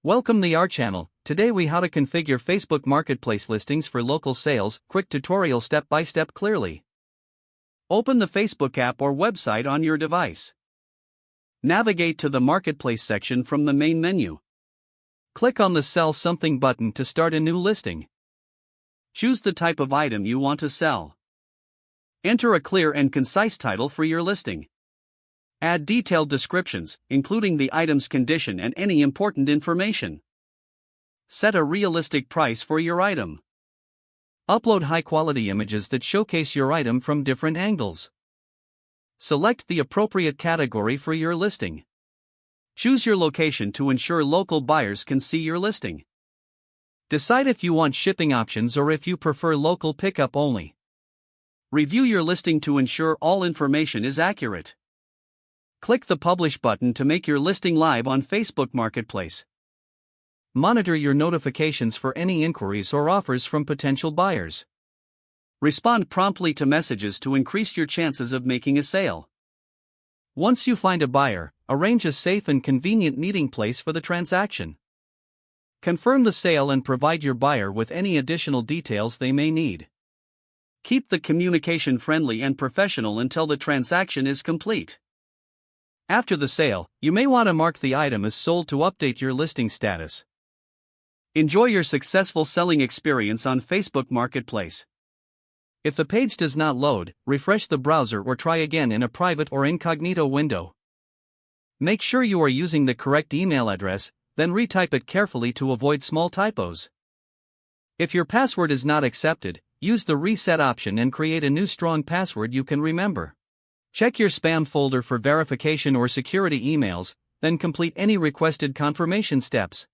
Welcome to our channel. Today we how to configure Facebook Marketplace listings for local sales. Quick tutorial step by step clearly. Open the Facebook app or website on your device. Navigate to the Marketplace section from the main menu. Click on the Sell Something button to start a new listing. Choose the type of item you want to sell. Enter a clear and concise title for your listing. Add detailed descriptions, including the item's condition and any important information. Set a realistic price for your item. Upload high-quality images that showcase your item from different angles. Select the appropriate category for your listing. Choose your location to ensure local buyers can see your listing. Decide if you want shipping options or if you prefer local pickup only. Review your listing to ensure all information is accurate. Click the Publish button to make your listing live on Facebook Marketplace. Monitor your notifications for any inquiries or offers from potential buyers. Respond promptly to messages to increase your chances of making a sale. Once you find a buyer, arrange a safe and convenient meeting place for the transaction. Confirm the sale and provide your buyer with any additional details they may need. Keep the communication friendly and professional until the transaction is complete. After the sale, you may want to mark the item as sold to update your listing status. Enjoy your successful selling experience on Facebook Marketplace. If the page does not load, refresh the browser or try again in a private or incognito window. Make sure you are using the correct email address, then retype it carefully to avoid small typos. If your password is not accepted, use the reset option and create a new strong password you can remember. Check your spam folder for verification or security emails, then complete any requested confirmation steps.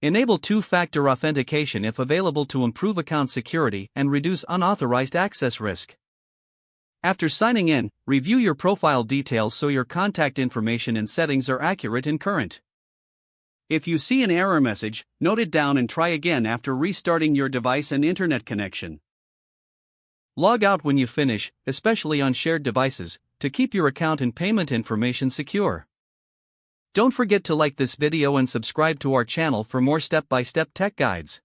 Enable two-factor authentication if available to improve account security and reduce unauthorized access risk. After signing in, review your profile details so your contact information and settings are accurate and current. If you see an error message, note it down and try again after restarting your device and internet connection. Log out when you finish, especially on shared devices, to keep your account and payment information secure. Don't forget to like this video and subscribe to our channel for more step-by-step tech guides.